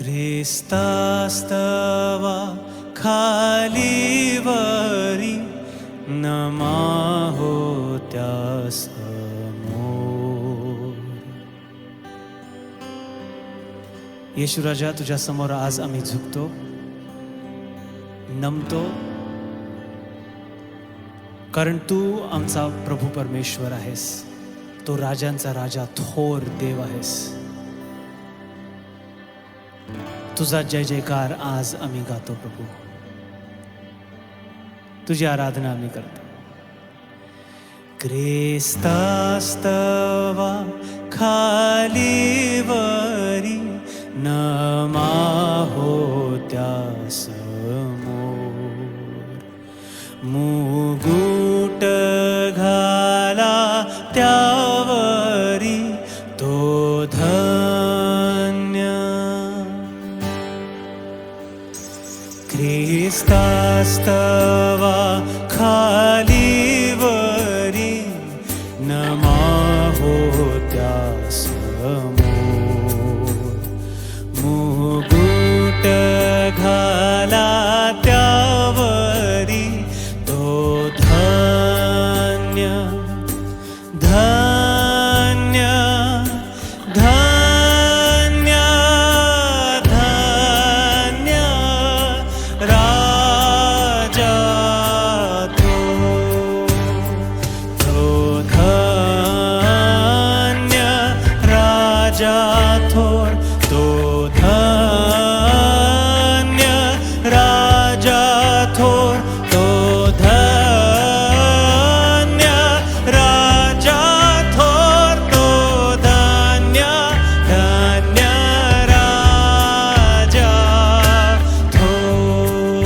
ख्रिस्तास्तवा खालीवरी नमा होत्या समोर. येशू राजा, तुझ्या समोर आज आम्ही झुकतो, नमतो, कारण तू आमचा प्रभू परमेश्वर आहेस. तो राजांचा राजा, थोर देव आहेस. तुझा जय जयकार आज आम्ही गातो प्रभू. तुझी आराधना आम्ही करतो. ख्रिस्तास्तवा खालीवरी नमा होत्या समोर. मुगुट घाला त्यावरी तो धन्य. ख्रिस्तास्तवा खालीवरी नमा होत्या समोर. मुगुट घाला त्यावरी तो धन्य. धन्य धन्य धन्य राजा तो. धन्य राजा थोर. तो धन्य राजा थोर. तो धन्य राजा थोर. तो धन्य धन्य राजा थोर.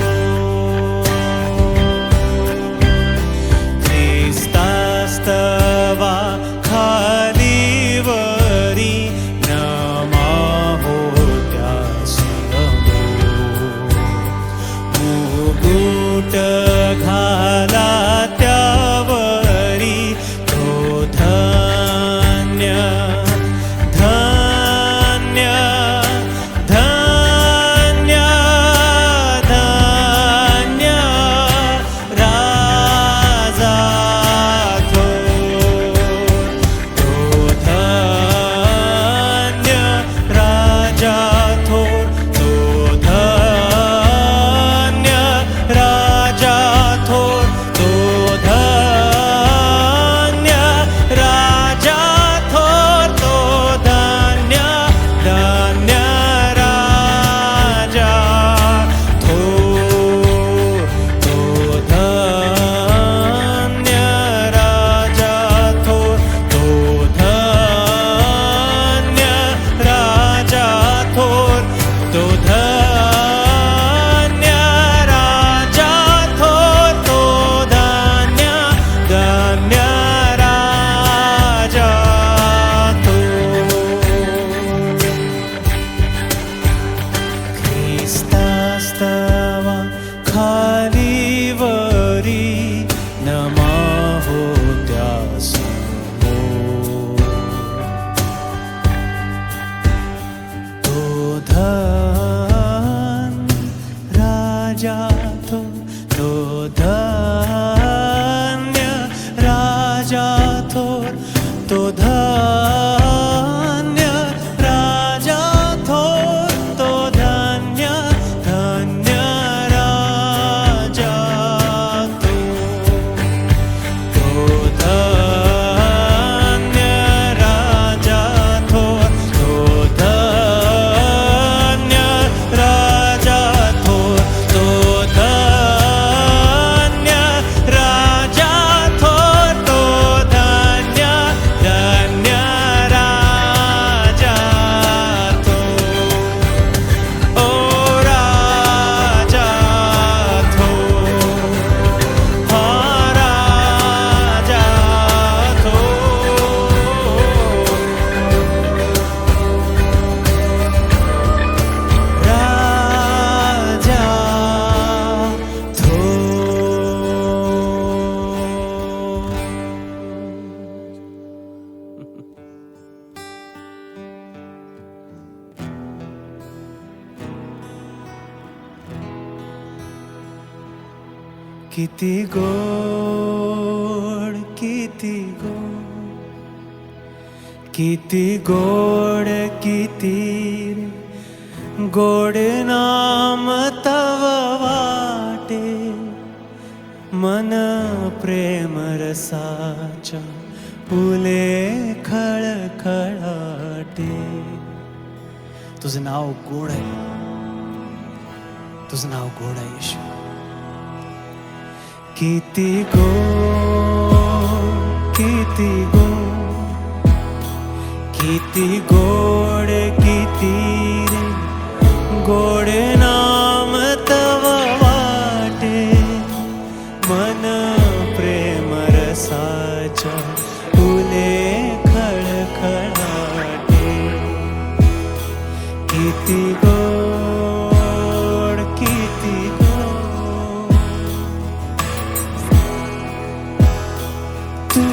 ख्रिस्तास्तवा खालीवरी नमा होत्या समोर. मुगुट घाला त्यावरी तो धन्य. धन्य धन्य धन्य राजा थोर. तो धन्य राजा थोर. तो धन्य राजा थोर. तो धन्य राजा थोर. तो धन्य धन्य राजा थोर. तो धन्य राजा थोर. तो धन्य राजा थोर. तो धन्य राजा थोर. तो धन्य धन्य राजा थोर. ख्रिस्तास्तवा खालीवरी नमा होत्या समोर. तो धन्य राजा थोर. तो धन्य राजा थोर. तो धन्य राजा थोर. तो धन्य धन्य राजा थोर. तो धन्य राजा थोर. तो धन्य राजा थोर. तो धन्य राजा थोर. तो धन्य धन्य किती गोड, किती गोड, किती गोड, किती गोड नाम तव वाटे, मन प्रेम रसाच्या फुले खळखळाटे. तुझं नाव गोड आहे, तुझं नाव गोड आहे येशू. किती गोड, किती गोड, किती गोड, किती गोड नाम तव वाटे, मन प्रेम रसाच्या फुले खळखळाटे. किती गोड, किती गोड, तू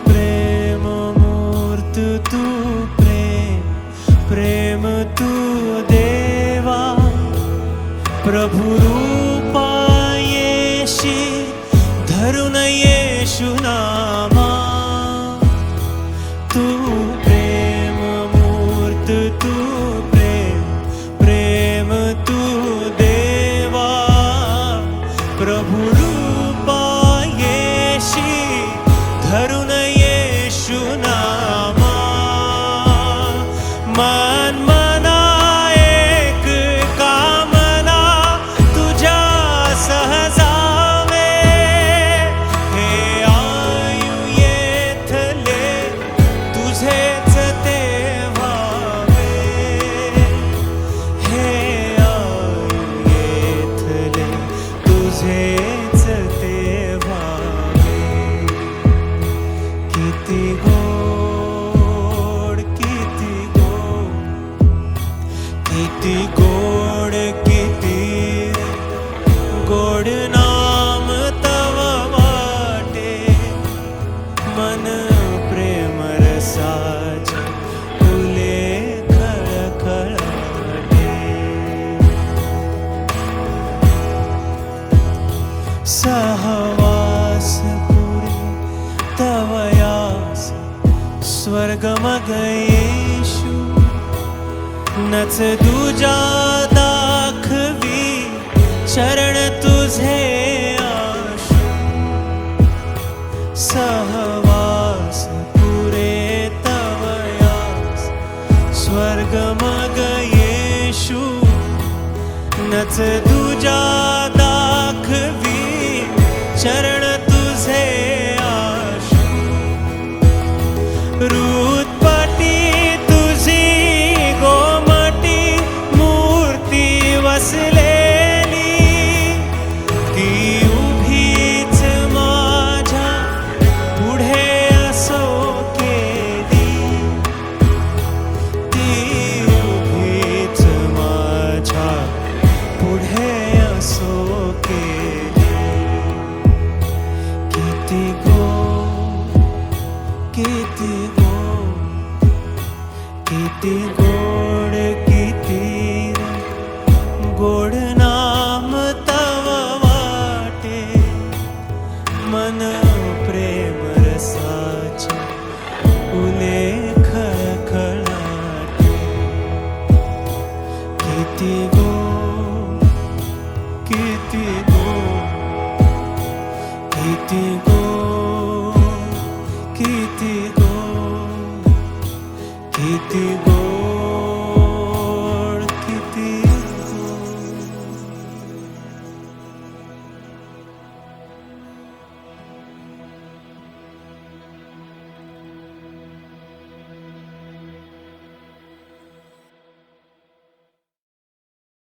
प्रेम मूर्त, तू प्रेम, प्रेम तू देवा, प्रभु रूपा येशी धरून येशू नामा. तू प्रेम मूर्त, तू प्रेम, प्रेम तू देवा, प्रभु रूपा येशी धरून येशू नामा. मन मना एक कामना तुझ्या सहजावे, हे आयु येथले तुझेच ते व्हावे, हे आयु येथले तुझेच ते व्हावे. किती गोड, किती गोड, किती गोड, किती गोड नाम तव वाटे, मन प्रेम रसाचे फुले खळखळाटे. सहवास पुरी तव यास स्वर्ग मग येशू, नच दुजा दाखवी चरण तुझे आशू. सहवास पुरे तव यास स्वर्ग मग येशू, नच दुजा दाखवी चरण तुझे आशू. रूतपटी तुझी गोमटी मूर्ती वसलेली, ती उभीच माझ्या पुढे असो केली, ती उभीच माझ्या पुढे असो केली. किती गोड, किती गोड, किती गोड, किती गोड नाम तव वाटे, मन प्रेम रसाचे फुले खळखळाटे. किती गोड, किती गोड, किती गोड.